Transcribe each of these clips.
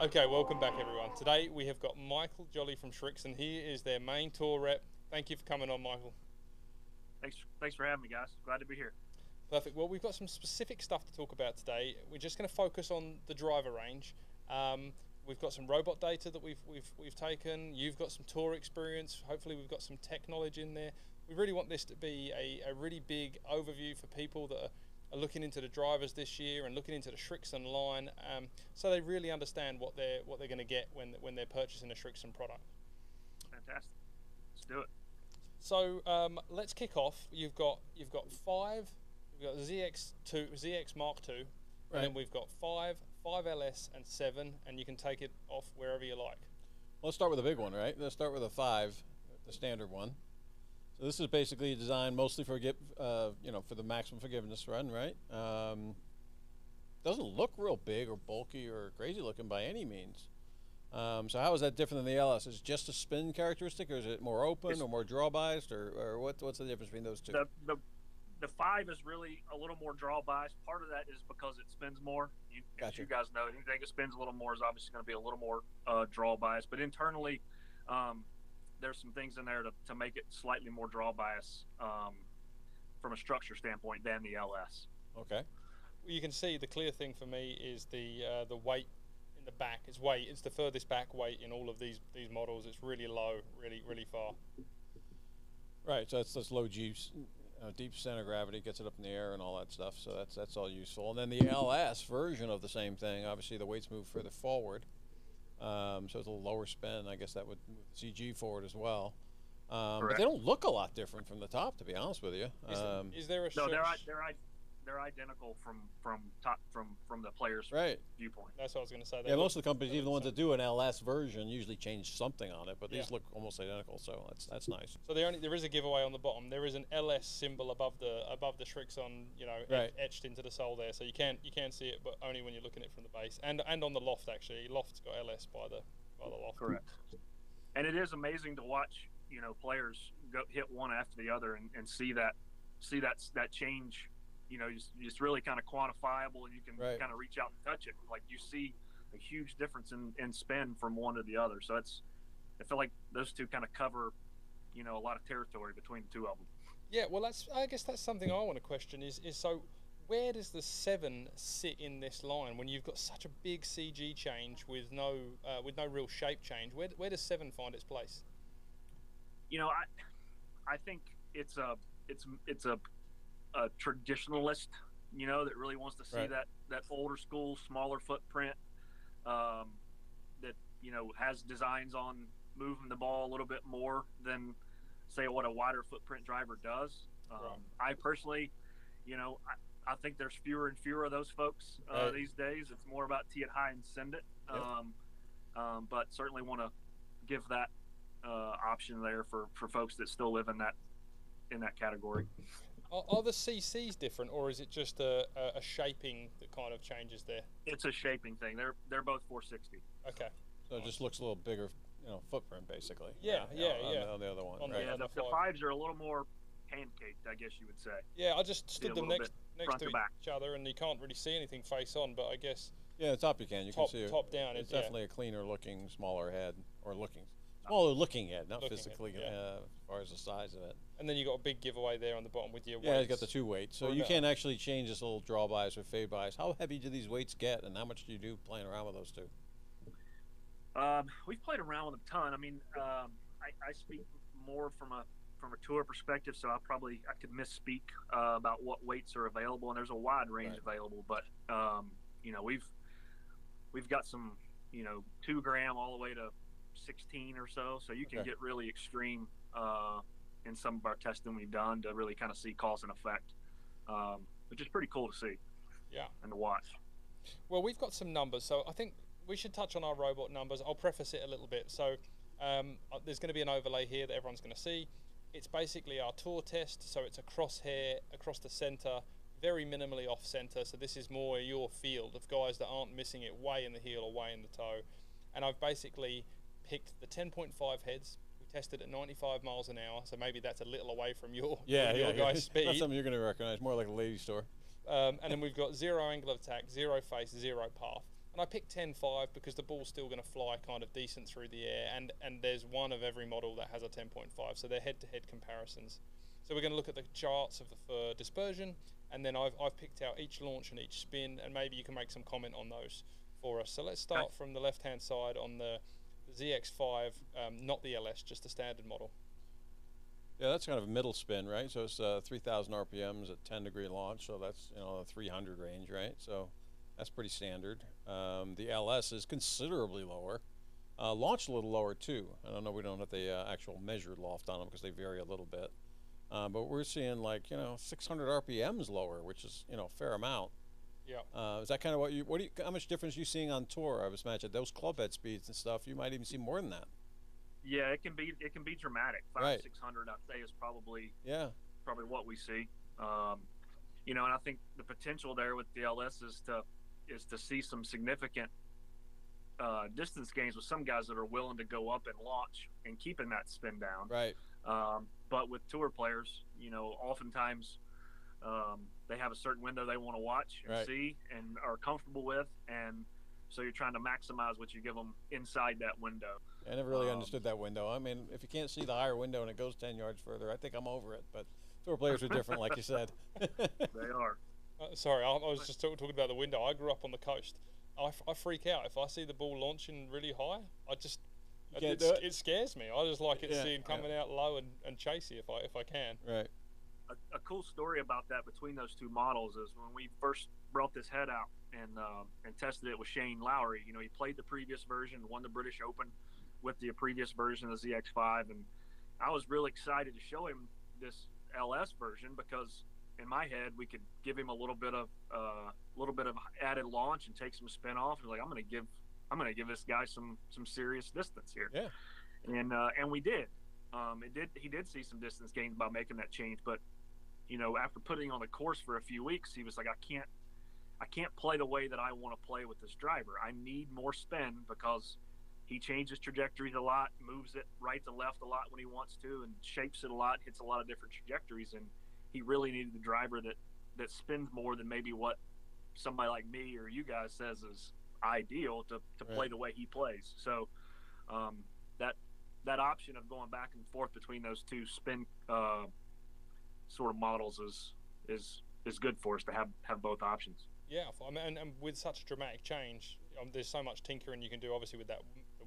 Okay, welcome back everyone. Today we have got Michael Jolly from Srixon. He is their main tour rep. Thank you for coming on, Michael. Thanks for having me, guys. Glad to be here. Perfect. Well, we've got some specific stuff to talk about today. We're just going to focus on the driver range. We've got some robot data that we've taken. You've got some tour experience. Hopefully, we've got some tech knowledge in there. We really want this to be a really big overview for people that are looking into the drivers this year and looking into the Srixon line, so they really understand what they're going to get when they're purchasing a Srixon product. Fantastic. Let's do it. So let's kick off. You've got five. We've got ZX Mark II, right. And then we've got 5 LS, and 7, and you can take it off wherever you like. Well, let's start with the big one, right? Let's start with a 5, the standard one. So this is basically designed mostly for for the maximum forgiveness run, right? Doesn't look real big or bulky or crazy looking by any means. So how is that different than the LS? Is it just a spin characteristic, or is it more open or more draw biased, or what's the difference between those two? The 5 is really a little more draw biased. Part of that is because it spins more. Gotcha. As you guys know, anything that spins a little more is obviously going to be a little more draw biased. But internally, there's some things in there to make it slightly more draw bias from a structure standpoint than the LS. Okay. Well, you can see the clear thing for me is the weight in the back. It's the furthest back weight in all of these models. It's really low, really far. Right. So that's low G. Deep center of gravity gets it up in the air and all that stuff, so that's all useful. And then the LS version of the same thing, obviously the weights move further forward, so it's a little lower spin. I guess that would move the CG forward as well. But they don't look a lot different from the top, to be honest with you. Is there a no? They're identical from the player's viewpoint. That's what I was going to say. Yeah, most of the companies, even the ones that do an LS version, usually change something on it, but these look almost identical, so that's nice. So there is a giveaway on the bottom. There is an LS symbol above the Srixon, etched into the sole there, so you can see it, but only when you're looking at it from the base, and on the loft actually. Loft's got LS by the loft. Correct. And it is amazing to watch, players go hit one after the other and see that change. Just really kind of quantifiable, and you can kind of reach out and touch it. Like you see a huge difference in spin from one to the other. So I feel like those two kind of cover, a lot of territory between the two of them. Yeah, well, I guess that's something I want to question is so where does the 7 sit in this line when you've got such a big CG change with no real shape change? Where does 7 find its place? I think it's a traditionalist, that really wants to see that older school, smaller footprint, that has designs on moving the ball a little bit more than, say, what a wider footprint driver does. I personally, I think there's fewer and fewer of those folks these days. It's more about tee it high and send it. But certainly want to give that option there for folks that still live in that category. Are the CCs different, or is it just a shaping that kind of changes there? It's a shaping thing. They're both 460. Okay. So it just looks a little bigger, footprint basically. Yeah. On the other one. Yeah, the 5s are a little more pancaked, I guess you would say. Yeah, I just stood them next to each other, and you can't really see anything face on, but I guess. Yeah, the top you can. You can see top down. It's definitely a cleaner looking, smaller head, or smaller looking head, not physically as far as the size of it. And then you got a big giveaway there on the bottom with your weights. Yeah, it's got the 2 weights, so you can actually change this little draw bias or fade bias. How heavy do these weights get, and how much do you do playing around with those two? We've played around with them a ton. I mean, I speak more from a tour perspective, so I could misspeak about what weights are available, and there's a wide range available. But we've got some 2 gram all the way to 16 or so you can get really extreme in some of our testing we've done to really kind of see cause and effect, which is pretty cool to see and to watch. Well, we've got some numbers, so I think we should touch on our robot numbers. I'll preface it a little bit. So there's going to be an overlay here that everyone's going to see. It's basically our tour test, so it's a crosshair across the center, very minimally off center, so this is more your field of guys that aren't missing it way in the heel or way in the toe. And I've basically picked the 10.5 heads. We tested at 95 miles an hour, so maybe that's a little away from your guy's speed. That's something you're going to recognize, more like a lady store. And then we've got 0 angle of attack, 0 face, 0 path. And I picked 10.5 because the ball's still going to fly kind of decent through the air, and there's one of every model that has a 10.5, so they're head-to-head comparisons. So we're going to look at the charts for dispersion, and then I've picked out each launch and each spin, and maybe you can make some comment on those for us. So let's start from the left-hand side on the ZX5, not the LS, just the standard model. Yeah, that's kind of a middle spin, right? So it's 3,000 RPMs at 10-degree launch, so that's, you know, the 300 range, right? So that's pretty standard. The LS is considerably lower. Launch a little lower too. I don't know, we don't have the actual measured loft on them because they vary a little bit. But we're seeing, like, you know, 600 RPMs lower, which is, you know, a fair amount. Yeah. Is that kind of how much difference are you seeing on tour? I was imagining those club head speeds and stuff, you might even see more than that. Yeah, it can be dramatic. 600, I'd say, is probably what we see. You know, and I think the potential there with the LS is to see some significant distance gains with some guys that are willing to go up and launch and keeping that spin down. Right. But with tour players, you know, oftentimes they have a certain window they want to watch and see and are comfortable with, and so you're trying to maximize what you give them inside that window. I never really understood that window. I mean, if you can't see the higher window and it goes 10 yards further, I think I'm over it. But tour players are different, like you said. They are. Sorry, I was just talking about the window. I grew up on the coast. I freak out if I see the ball launching really high. It scares me. I just like it seeing coming out low and chasey if I can. Right. A cool story about that between those two models is when we first brought this head out and tested it with Shane Lowry. You know, he played the previous version, won the British Open with the previous version of the ZX5, and I was really excited to show him this LS version because in my head we could give him a little bit of added launch and take some spin off. And like, I'm gonna give this guy some serious distance here. Yeah. And we did. He did see some distance gains by making that change, but you know, after putting on the course for a few weeks, he was like, I can't play the way that I want to play with this driver. I need more spin because he changes trajectories a lot, moves it right to left a lot when he wants to, and shapes it a lot, hits a lot of different trajectories. And he really needed the driver that spins more than maybe what somebody like me or you guys says is ideal to play the way he plays. So that option of going back and forth between those two spin sort of models is good for us to have both options. Yeah, and with such a dramatic change, there's so much tinkering you can do, obviously, with the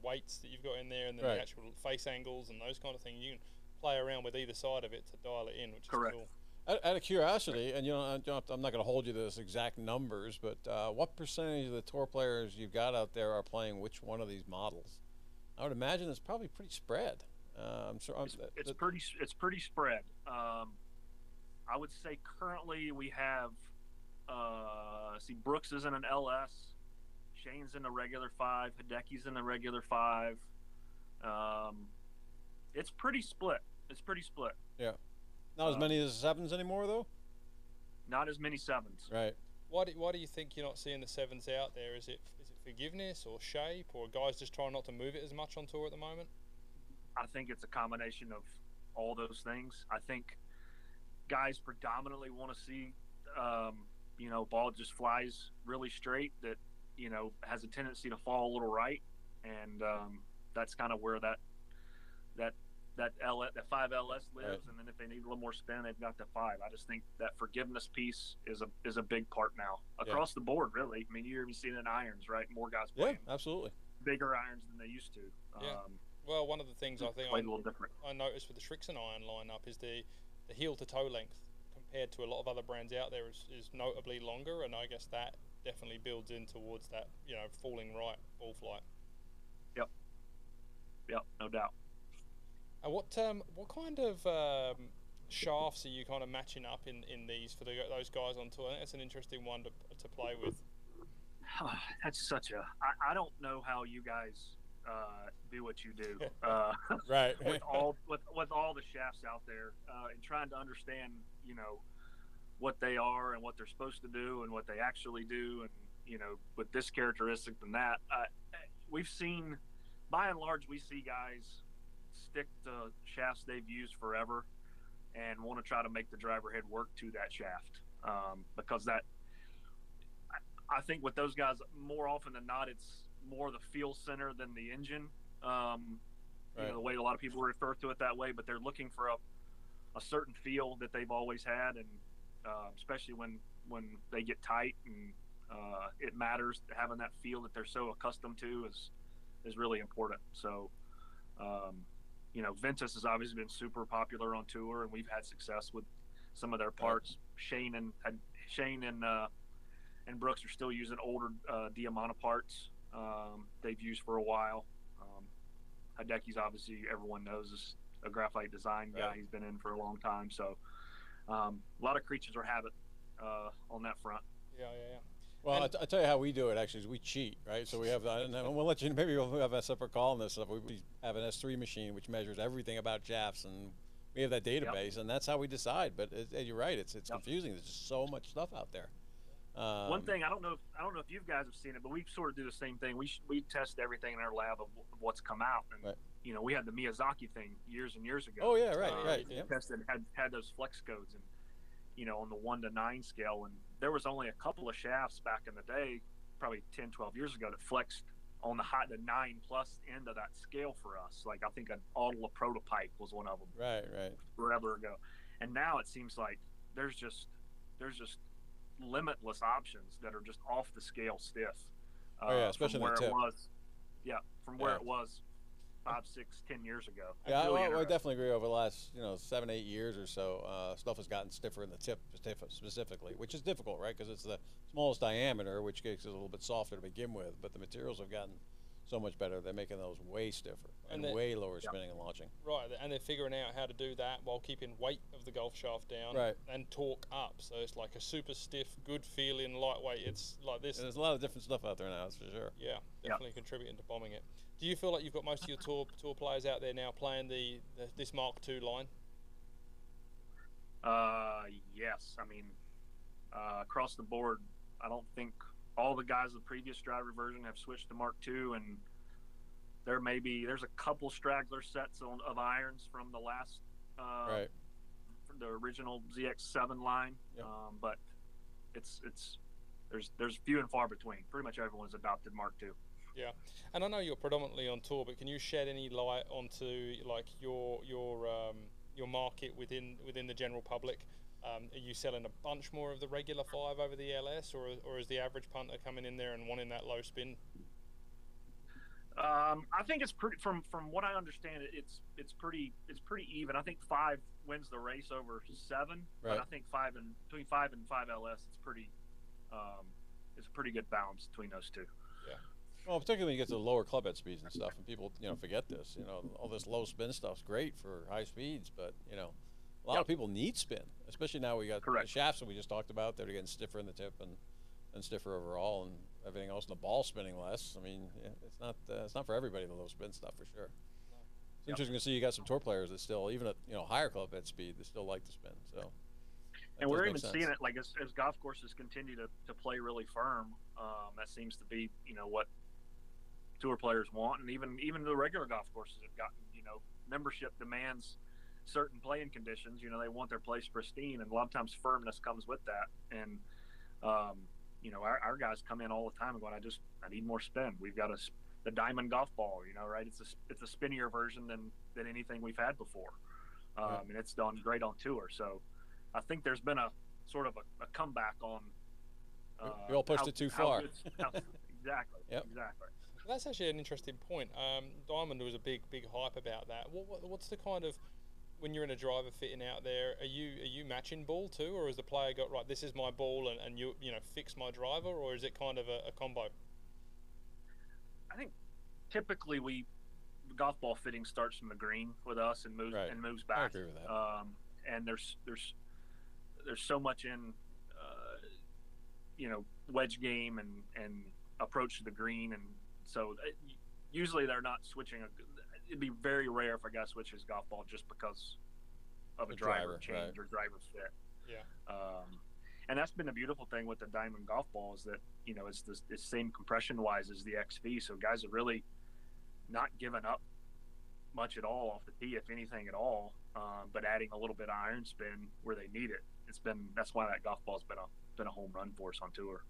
weights that you've got in there and then the actual face angles and those kind of things. You can play around with either side of it to dial it in, which is cool. Out of curiosity, and you know, I'm not going to hold you to this exact numbers, but what percentage of the tour players you've got out there are playing which one of these models? I would imagine it's probably pretty spread. It's pretty spread. I would say currently we have Brooks is in an LS, Shane's in the regular 5, Hideki's in the regular 5. It's pretty split. Yeah. Not as many as 7s anymore, though? Not as many 7s. Right. Why do you think you're not seeing the 7s out there? Is it forgiveness or shape, or guys just trying not to move it as much on tour at the moment? I think it's a combination of all those things. I think guys predominantly want to see, you know, ball just flies really straight that, you know, has a tendency to fall a little right. And that's kind of where that 5 LS lives. And then if they need a little more spin, they've got the 5. I just think that forgiveness piece is a big part now across the board, really. I mean, you're even seeing it in irons, right? More guys playing absolutely bigger irons than they used to. Well, one of the things I think I noticed with the Srixon iron lineup is the heel to toe length compared to a lot of other brands out there is notably longer, and I guess that definitely builds in towards that, you know, falling right ball flight. Yep, no doubt. And what kind of shafts are you kind of matching up in these for those guys on tour? I think that's an interesting one to play with. That's such a I don't know how you guys do what you do. Right. with all the shafts out there, and trying to understand, you know, what they are and what they're supposed to do and what they actually do, and, you know, with this characteristic and that. We've seen, by and large, we see guys stick to shafts they've used forever and want to try to make the driver head work to that shaft, because that I think with those guys, more often than not, it's more the feel center than the engine. You know, the way a lot of people refer to it that way, but they're looking for a certain feel that they've always had, and especially when they get tight, and it matters. Having that feel that they're so accustomed to is really important. So, you know, Ventus has obviously been super popular on tour, and we've had success with some of their parts. Shane and Brooks are still using older Diamanta parts they've used for a while. Hideki's obviously, everyone knows, is a graphite design guy. He's been in for a long time. So a lot of creatures are habit on that front. Yeah. Well, I tell you how we do it, actually, is we cheat, right? So we have, and we'll let you, maybe we'll have a separate call on this stuff. We have an S3 machine which measures everything about shafts, and we have that database, and that's how we decide. But you're right, it's confusing. There's just so much stuff out there. One thing, I don't know if you guys have seen it, but we sort of do the same thing. We test everything in our lab of what's come out, and you know, we had the Miyazaki thing years and years ago. Oh yeah, right. We tested, had those flex codes, and you know, on the 1 to 9 scale, and there was only a couple of shafts back in the day, probably 10, 12 years ago, that flexed on the 9 plus end of that scale for us. Like, I think an Autola prototype was one of them. Right. Forever ago, and now it seems like there's just limitless options that are just off the scale stiff. Especially from where the tip. it was. Yeah, from where it was 5, 6, 10 years ago. Yeah, really I definitely agree. Over the last 7, 8 years or so, stuff has gotten stiffer in the tip specifically, which is difficult, right? Because it's the smallest diameter, which makes it a little bit softer to begin with. But the materials have gotten so much better. They're making those way stiffer and way lower spinning and launching. Right, and they're figuring out how to do that while keeping weight of the golf shaft down and torque up. So it's like a super stiff, good feeling, lightweight. It's like this. And there's a lot of different stuff out there now, that's for sure. Yeah, definitely contributing to bombing it. Do you feel like you've got most of your tour players out there now playing this Mark II line? Yes. I mean, across the board, I don't think all the guys of the previous driver version have switched to Mark II, and there's a couple straggler sets of irons from the last from the original ZX7 line, but there's few and far between. Pretty much everyone's adopted Mark II. Yeah, and I know you're predominantly on tour, but can you shed any light onto like your market within the general public? Are you selling a bunch more of the regular 5 over the LS, or is the average punter coming in there and wanting that low spin? I think it's pretty. From what I understand, it's pretty even. I think 5 wins the race over 7, but I think between 5 and 5 LS, it's a pretty good balance between those two. Yeah. Well, particularly when you get to the lower club head speeds and stuff, and people forget this. All this low spin stuff's great for high speeds, but a lot of people need spin, especially now we got the shafts that we just talked about. They're getting stiffer in the tip and stiffer overall, and everything else, and the ball spinning less. I mean, it's not for everybody, the low spin stuff, for sure. It's interesting to see you got some tour players that still, even at higher club head speed, they still like to spin. So, and we're even seeing it like as golf courses continue to play really firm. That seems to be what tour players want, and even the regular golf courses have gotten membership demands certain playing conditions. They want their place pristine, and a lot of times firmness comes with that. And our guys come in all the time and go, I need more spin. We've got the diamond golf ball, right? It's a spinnier version than anything we've had before, and it's done great on tour. So I think there's been a sort of a comeback on. We all pushed it too far. Exactly. Yep. Exactly. That's actually an interesting point. Diamond was a big hype about that. What's the kind of, when you're in a driver fitting out there, are you matching ball too, or has the player got, right, this is my ball and you fix my driver, or is it kind of a combo? I think typically golf ball fitting starts from the green with us and moves back. I agree with that. And there's so much in wedge game and approach to the green, and so usually they're not switching. It'd be very rare if a guy switches golf ball just because of a driver change or driver fit. Yeah. And that's been a beautiful thing with the Diamond golf ball is that it's the same compression wise as the XV, so guys are really not giving up much at all off the tee, if anything at all, but adding a little bit of iron spin where they need it. That's why that golf ball's been a home run for us on tour.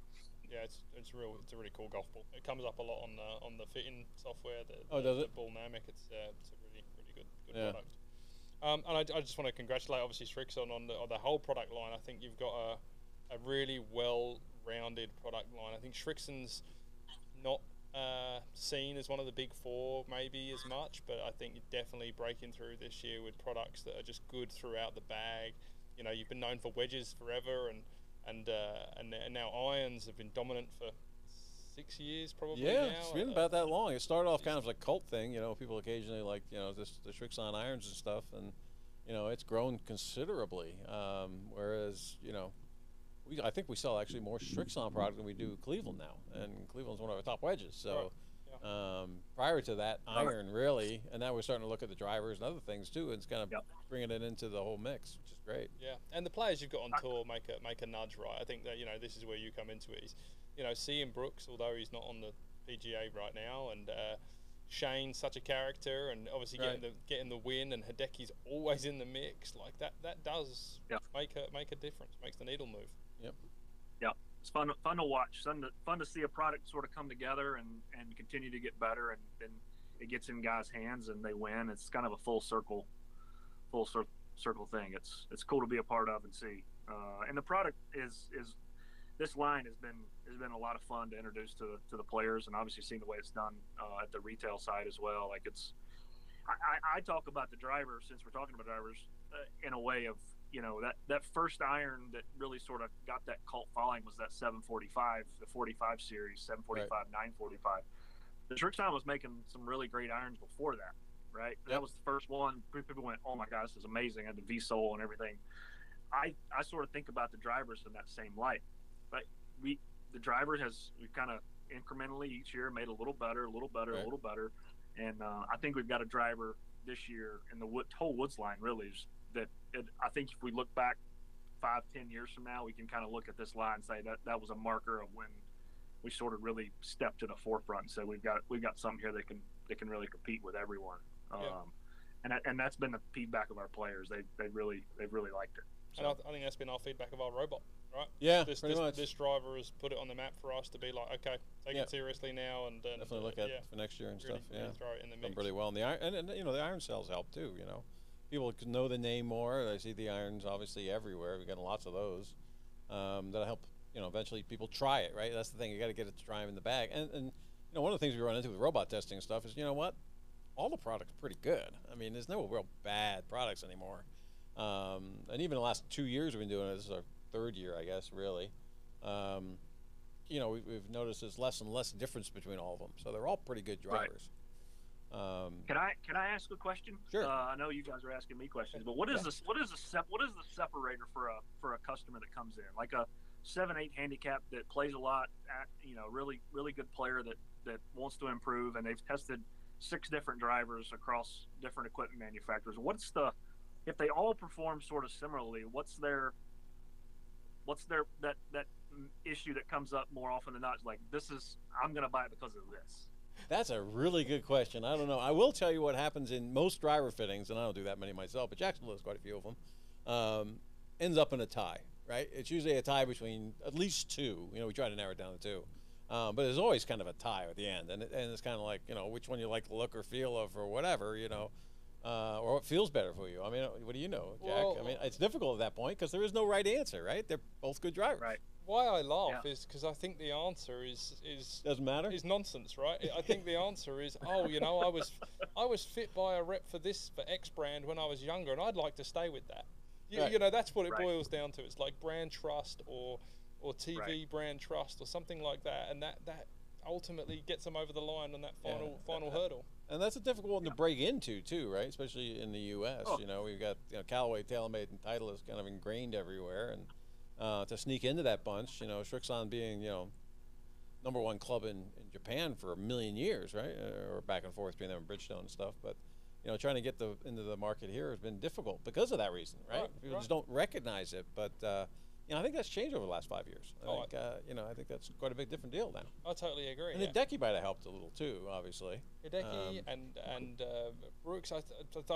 yeah, it's a really cool golf ball. It comes up a lot on the fitting software. Does it? The Ballnamic. It's a really good Yeah. product. And I just want to congratulate obviously Srixon on the whole product line. I think you've got a really well-rounded product line. I think Srixon's not seen as one of the big four maybe as much, but I think you're definitely breaking through this year with products that are just good throughout the bag. You know, you've been known for wedges forever, and now irons have been dominant for 6 years probably. Yeah, now. it's been about that long. It started off kind of as a cult thing, you know. People occasionally like, you know, the Srixon irons and stuff, and you know, it's grown considerably. Whereas, you know, I think we sell actually more Srixon product than we do Cleveland now, and Cleveland's one of our top wedges. So prior to that, iron really, and now we're starting to look at the drivers and other things too, and it's kind of bringing it into the whole mix, which is great. Yeah, and the players you've got on tour make a nudge, right? I think that, you know, this is where you come into it. He's, you know, Ian Brooks, although he's not on the PGA right now, and Shane's such a character, and obviously getting the win, and Hideki's always in the mix. Like that does make a difference, makes the needle move. Yep. Yeah, it's fun to watch. Fun to see a product sort of come together and continue to get better, and then it gets in guys' hands and they win. It's kind of a full circle thing. It's cool to be a part of and see. And the product is this line has been a lot of fun to introduce to the players, and obviously seeing the way it's done at the retail side as well. Like I talk about the drivers, since we're talking about drivers, in a way of, you know, that first iron that really sort of got that cult following was that 745, the 45 series, 745, 945. The Srixon was making some really great irons before that, right? That was the first one. People went, oh my gosh, this is amazing, and the V-Sole and everything. I sort of think about the drivers in that same light. But the driver we've kind of incrementally each year made a little better, a little better. And I think we've got a driver this year in the whole Woods line really is I think if we look back 5-10 years from now, we can kind of look at this line and say that was a marker of when we sort of really stepped to the forefront and said we've got something here that can really compete with everyone. And that's been the feedback of our players. They've really liked it. So. And I think that's been our feedback of our robot, right? Yeah, pretty much. This driver has put it on the map for us to be like, okay, take it seriously now, and definitely look at it for next year and really, stuff. Really throw it in the mix. Done really well, and the iron, and you know, the iron sales help too. You know, people know the name more. They see the irons obviously everywhere. We've got lots of those. That'll help. You know, eventually people try it. Right, that's the thing. You got to get it to try them in the bag. And you know, one of the things we run into with robot testing and stuff is, you know what, all the products are pretty good. I mean, there's no real bad products anymore. And even the last 2 years we've been doing it. This is our third year, I guess, really. You know, we've noticed there's less and less difference between all of them. So they're all pretty good drivers. Right. Can I ask a question? Sure. I know you guys are asking me questions, but what is the separator for a customer that comes in, like a 7-8 handicap that plays a lot, you know, really good player that wants to improve, and they've tested 6 different drivers across different equipment manufacturers. If they all perform sort of similarly, what's their that issue that comes up more often than not? It's like, I'm going to buy it because of this. That's a really good question. I don't know. I will tell you what happens in most driver fittings, and I don't do that many myself, but Jacksonville has quite a few of them, ends up in a tie, right? It's usually a tie between at least 2. You know, we try to narrow it down to 2. But there's always kind of a tie at the end, and it's kind of like, you know, which one you like the look or feel of or whatever, you know. Or what feels better for you? I mean, what do you know, Jack? Well, I mean, it's difficult at that point because there is no right answer, right? They're both good drivers. Right. Why I laugh is because I think the answer is doesn't matter. Is nonsense, right? I think the answer is, oh, you know, I was fit by a rep for X brand when I was younger, and I'd like to stay with that. You know, that's what it boils down to. It's like brand trust or TV brand trust or something like that, and that ultimately gets them over the line on that final hurdle. And that's a difficult one to break into too, right? Especially in the U.S. Oh. You know, we've got, you know, Callaway, TaylorMade, and Titleist kind of ingrained everywhere, and to sneak into that bunch, you know, Srixon being, you know, #1 club in Japan for a million years, right? Or back and forth between them and Bridgestone and stuff, but you know, trying to get into the market here has been difficult because of that reason, right? People just don't recognize it, but. You know, I think that's changed over the last 5 years. You know, I think that's quite a big different deal now. I totally agree. And Hideki might have helped a little too, obviously. Hideki and Brooks, I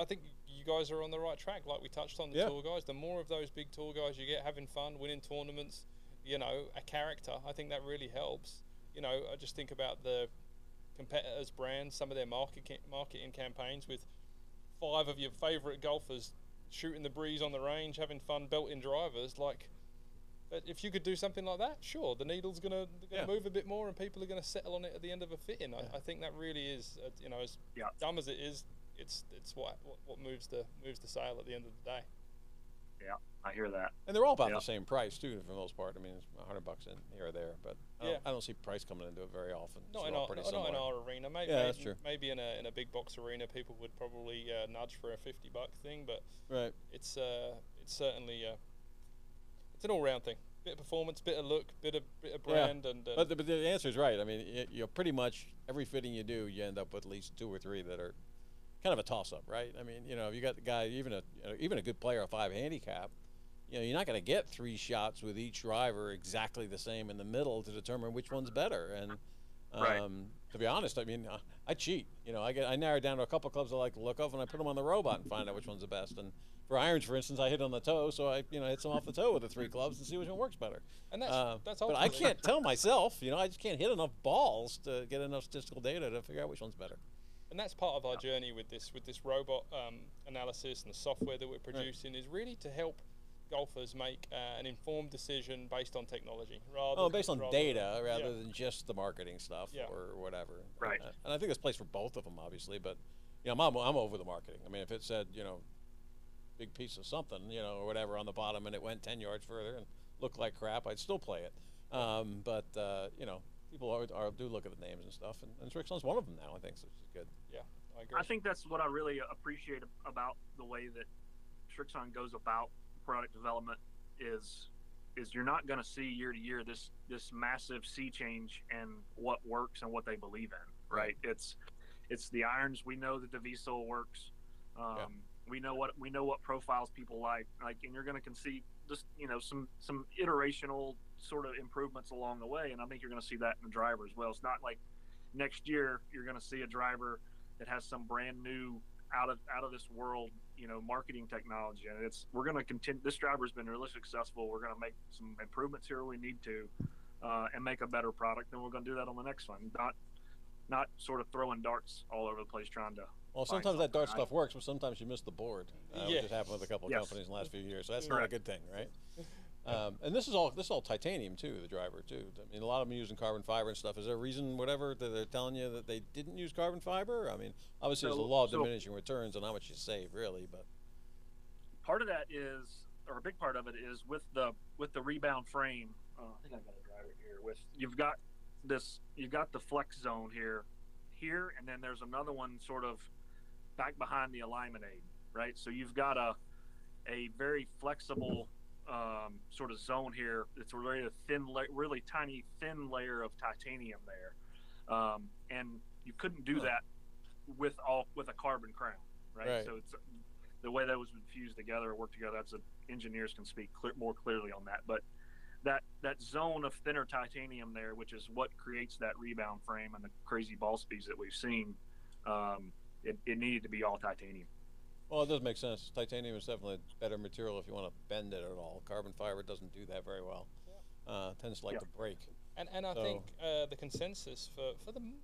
think you guys are on the right track. Like we touched on the tour guys, the more of those big tour guys you get having fun, winning tournaments, you know, a character. I think that really helps. You know, I just think about the competitors' brands, some of their marketing campaigns with 5 of your favourite golfers shooting the breeze on the range, having fun, belting drivers. Like, if you could do something like that, sure, the needle's gonna move a bit more, and people are gonna settle on it at the end of a fitting. I think that really is, you know, as dumb as it is, it's what moves the sale at the end of the day. Yeah, I hear that. And they're all about the same price too, for the most part. I mean, it's $100 in here or there, but I don't see price coming into it very often. Not in our arena. Maybe, that's true. Maybe in a big box arena, people would probably nudge for a $50 thing, but it's certainly it's an all-round thing. Bit of performance, bit of look, bit of brand, and but the answer is right. I mean, you know, pretty much every fitting you do, you end up with at least 2 or 3 that are kind of a toss-up, right? I mean, you know, if you got the guy, even a good player, a 5 handicap, you know, you're not going to get 3 shots with each driver exactly the same in the middle to determine which one's better. And to be honest, I mean, I cheat. You know, I narrow it down to a couple clubs I like to look of, and I put them on the robot and find out which one's the best. And for irons, for instance, I hit on the toe, so I hit some off the toe with the 3 clubs and see which one works better. And that's but I can't tell myself. You know, I just can't hit enough balls to get enough statistical data to figure out which one's better. And that's part of our journey with this robot analysis and the software that we're producing is really to help golfers make an informed decision based on technology, based on data rather than just the marketing stuff or whatever. Right. And I think there's place for both of them, obviously. But you know, I'm over the marketing. I mean, if it said, you know, big piece of something, you know, or whatever on the bottom, and it went 10 yards further and looked like crap, I'd still play it. But you know, people do look at the names and stuff, and Srixon's one of them now, I think, so which is good. Yeah, I agree. I think that's what I really appreciate about the way that Srixon goes about product development is you're not going to see year to year this massive sea change in what works and what they believe in, right? It's the irons. We know that the VSOL works. We know what profiles people like, and you're going to see just, you know, some iterational sort of improvements along the way, and I think you're going to see that in the driver as well. It's not like next year you're going to see a driver that has some brand new out of this world, you know, marketing technology, and we're going to continue. This driver's been really successful. We're going to make some improvements here we need to, and make a better product, and we're going to do that on the next one. Not sort of throwing darts all over the place trying to. Well, sometimes that dart stuff works, but sometimes you miss the board, which has happened with a couple of companies in the last few years. So that's not a good thing, right? And this is all titanium too, the driver too. I mean, a lot of them using carbon fiber and stuff. Is there a reason, whatever, that they're telling you that they didn't use carbon fiber? I mean, obviously there's a law of diminishing returns on how much you save, really. But part of that is, or a big part of it is with the rebound frame. I think I got a driver here. You've got the flex zone here, and then there's another one sort of back behind the alignment aid, right? So you've got a very flexible sort of zone here. It's really a really tiny thin layer of titanium there, and you couldn't do that with a carbon crown, right? So it's the way that was fused together or worked together. Engineers can speak more clearly on that, but that zone of thinner titanium there, which is what creates that rebound frame and the crazy ball speeds that we've seen, it needed to be all titanium. Well, it does make sense. Titanium is definitely a better material if you want to bend it at all. Carbon fiber doesn't do that very well. Tends to like to break. And I think the consensus for them,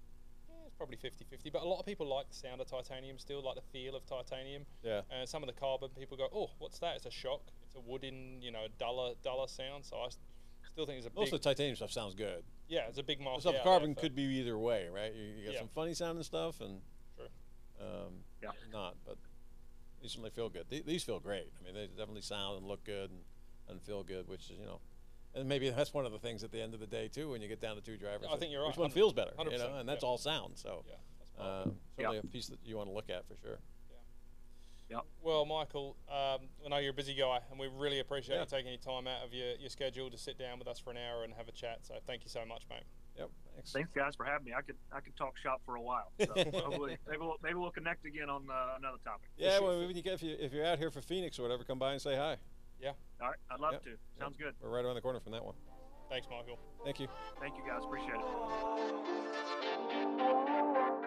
it's probably 50-50, but a lot of people like the sound of titanium still, like the feel of titanium. Yeah. Some of the carbon people go, oh, what's that? It's a shock. It's a wooden, you know, duller sound. So I still think it's a most of the titanium stuff sounds good. Yeah, it's a big market. Stuff carbon could be either way, right? You got some funny sounding stuff and not, but these certainly feel good. These feel great. I mean, they definitely sound and look good and feel good, which is, you know, and maybe that's one of the things at the end of the day too, when you get down to 2 drivers. I think you're right. Which one feels better, you know, 100%, and that's all sound. So certainly a piece that you want to look at for sure. Yeah. Well, Michael, I know you're a busy guy, and we really appreciate you taking your time out of your schedule to sit down with us for an hour and have a chat. So thank you so much, mate. Yep. Thanks. Thanks, guys, for having me. I could talk shop for a while. So hopefully, maybe we'll connect again on another topic. Yeah, well, if you're out here for Phoenix or whatever, come by and say hi. Yeah. All right, I'd love to. Sounds good. We're right around the corner from that one. Thanks, Michael. Thank you. Thank you, guys. Appreciate it.